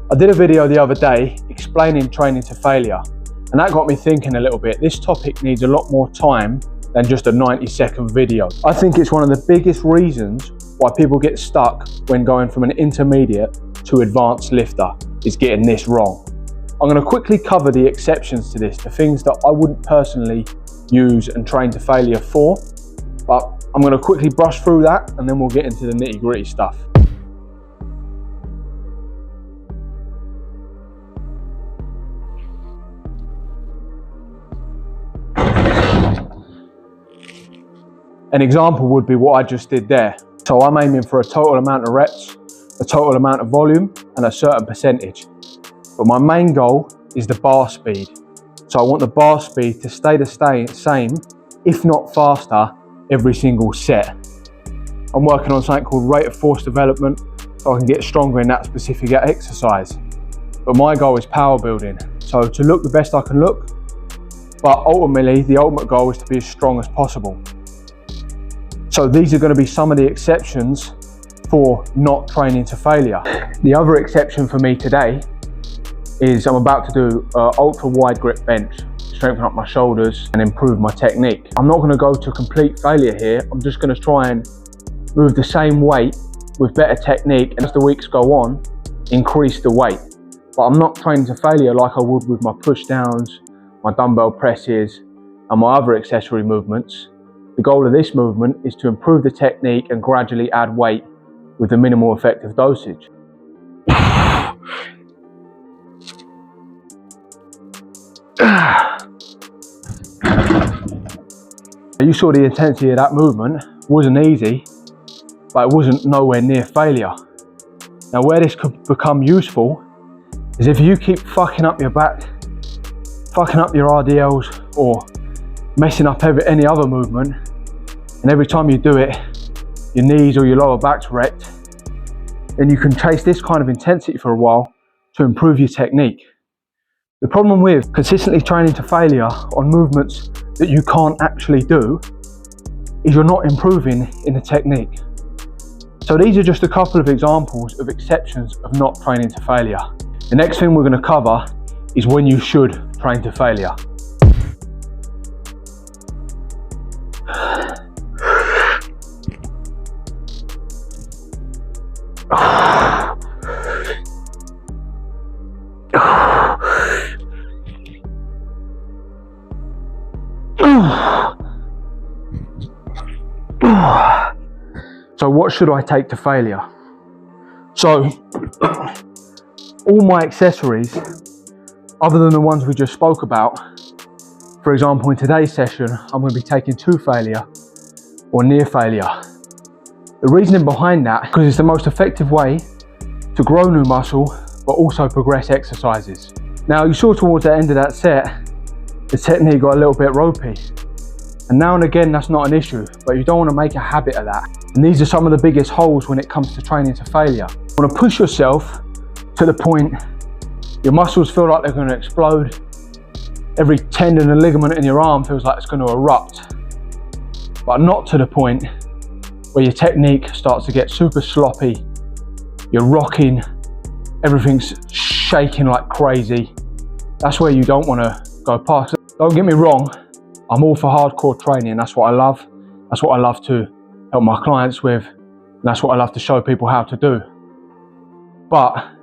I did a video the other day explaining training to failure, and that got me thinking a little bit. This topic needs a lot more time than just a 90-second video. I think it's one of the biggest reasons why people get stuck when going from an intermediate to advanced lifter, is getting this wrong. I'm going to quickly cover the exceptions to this, the things that I wouldn't personally use and train to failure for, but I'm going to quickly brush through that and then we'll get into the nitty-gritty stuff. An example would be what I just did there. So I'm aiming for a total amount of reps, a total amount of volume, and a certain percentage. But my main goal is the bar speed. So I want the bar speed to stay the same, if not faster, every single set. I'm working on something called rate of force development, so I can get stronger in that specific exercise. But my goal is power building. So to look the best I can look, but ultimately the ultimate goal is to be as strong as possible. So these are going to be some of the exceptions for not training to failure. The other exception for me today is I'm about to do ultra wide grip bench, strengthen up my shoulders and improve my technique. I'm not going to go to complete failure here. I'm just going to try and move the same weight with better technique, and as the weeks go on, increase the weight. But I'm not training to failure like I would with my push downs, my dumbbell presses and my other accessory movements. The goal of this movement is to improve the technique and gradually add weight with a minimal effective dosage. You saw the intensity of that movement. It wasn't easy, but it wasn't nowhere near failure. Now where this could become useful is if you keep fucking up your back, fucking up your RDLs, or messing up any other movement, and every time you do it, your knees or your lower back's wrecked, then you can chase this kind of intensity for a while to improve your technique. The problem with consistently training to failure on movements that you can't actually do is you're not improving in the technique. So these are just a couple of examples of exceptions of not training to failure. The next thing we're going to cover is when you should train to failure. So what should I take to failure? So all my accessories, other than the ones we just spoke about, for example in today's session I'm going to be taking to failure or near failure. The reasoning behind that, because it's the most effective way to grow new muscle but also progress exercises. Now you saw towards the end of that set, the technique got a little bit ropey. And now and again that's not an issue, but you don't want to make a habit of that. And these are some of the biggest holes when it comes to training to failure. You want to push yourself to the point your muscles feel like they're going to explode. Every tendon and ligament in your arm feels like it's going to erupt. But not to the point where your technique starts to get super sloppy, you're rocking, everything's shaking like crazy. That's where you don't want to go past. Don't get me wrong, I'm all for hardcore training. That's what I love. That's what I love to help my clients with. And that's what I love to show people how to do. But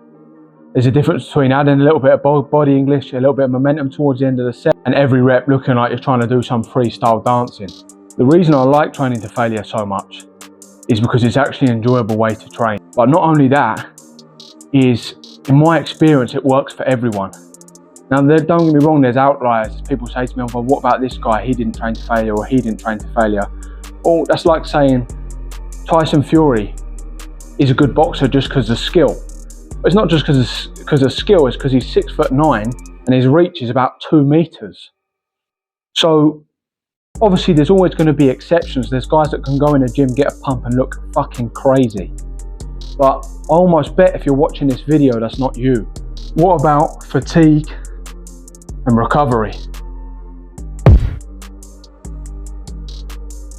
there's a difference between adding a little bit of body English, a little bit of momentum towards the end of the set, and every rep looking like you're trying to do some freestyle dancing. The reason I like training to failure so much is because it's actually an enjoyable way to train. But not only that, is in my experience, it works for everyone. Now, don't get me wrong, there's outliers. People say to me, well, what about this guy? He didn't train to failure, or he didn't train to failure. Oh, that's like saying Tyson Fury is a good boxer just because of skill. But it's not just because of skill, it's because he's 6'9" and his reach is about 2 meters. So obviously there's always going to be exceptions. There's guys that can go in a gym, get a pump and look fucking crazy. But I almost bet if you're watching this video, that's not you. What about fatigue and recovery?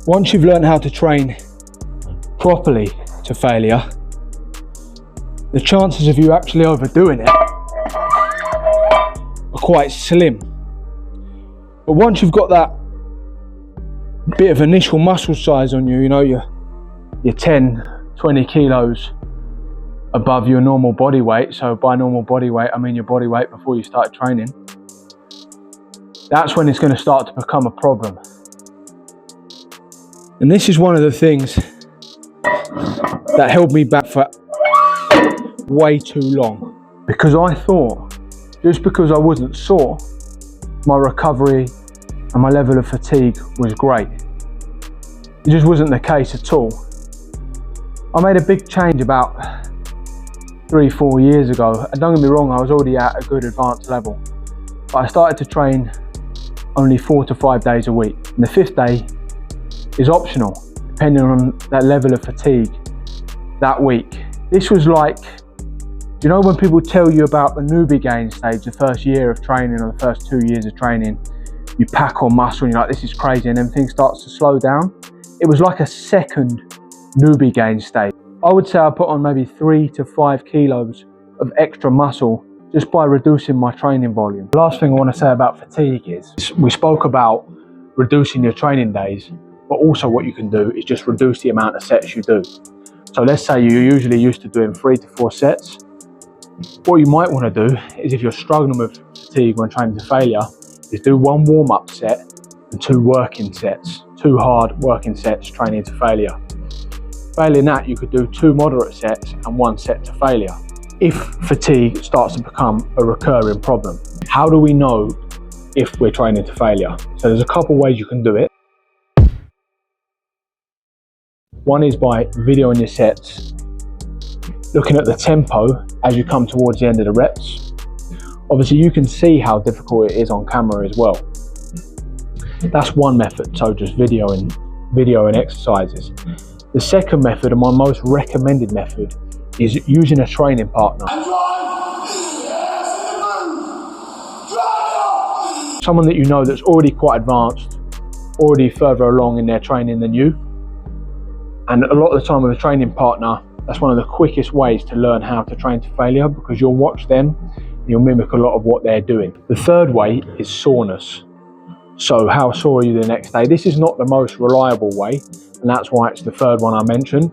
Once you've learned how to train properly to failure, the chances of you actually overdoing it are quite slim. But once you've got that bit of initial muscle size on you, you know, you're 10, 20 kilos above your normal body weight. So by normal body weight, I mean your body weight before you start training. That's when it's going to start to become a problem. And this is one of the things that held me back for way too long, because I thought just because I wasn't sore, my recovery and my level of fatigue was great. It just wasn't the case at all. I made a big change about 3-4 years ago, and don't get me wrong, I was already at a good advanced level, but I started to train only 4 to 5 days a week, and the 5th day is optional depending on that level of fatigue that week. This was like, you know, when people tell you about the newbie gain stage, the first year of training or the first 2 years of training, you pack on muscle and you're like, this is crazy, and then things starts to slow down. It was like a second newbie gain stage. I would say I put on maybe 3 to 5 kilos of extra muscle just by reducing my training volume. The last thing I want to say about fatigue is, we spoke about reducing your training days, but also what you can do is just reduce the amount of sets you do. So let's say you're usually used to doing 3 to 4 sets. What you might want to do is, if you're struggling with fatigue when training to failure, is do 1 warm-up set and 2 working sets, 2 hard working sets training to failure. Failing that, you could do 2 moderate sets and 1 set to failure. If fatigue starts to become a recurring problem, how do we know if we're training to failure? So there's a couple ways you can do it. One is by videoing your sets, looking at the tempo as you come towards the end of the reps. Obviously you can see how difficult it is on camera as well. That's one method, so just videoing exercises. The second method, and my most recommended method, is using a training partner. Someone that you know that's already quite advanced, already further along in their training than you. And a lot of the time with a training partner, that's one of the quickest ways to learn how to train to failure, because you'll watch them and you'll mimic a lot of what they're doing. The third way is soreness. So how sore are you the next day? This is not the most reliable way, and that's why it's the third one I mentioned,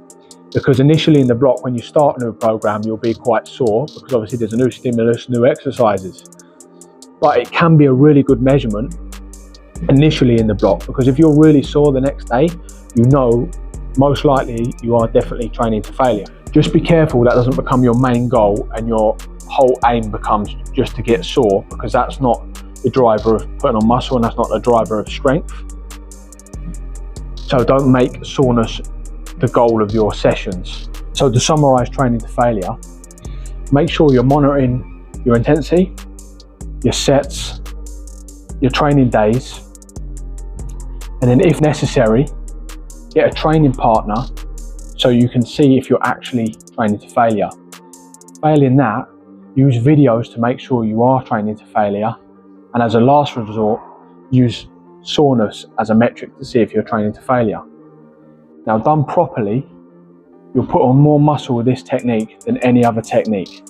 because initially in the block, when you start a new program, you'll be quite sore because obviously there's a new stimulus, new exercises. But it can be a really good measurement initially in the block, because if you're really sore the next day, you know most likely you are definitely training to failure. Just be careful that doesn't become your main goal and your whole aim becomes just to get sore, because that's not the driver of putting on muscle and that's not the driver of strength. So don't make soreness the goal of your sessions. So to summarize training to failure, make sure you're monitoring your intensity, your sets, your training days, and then if necessary, get a training partner so you can see if you're actually training to failure. Failing that, use videos to make sure you are training to failure, and as a last resort, use soreness as a metric to see if you're training to failure. Now, done properly, you'll put on more muscle with this technique than any other technique.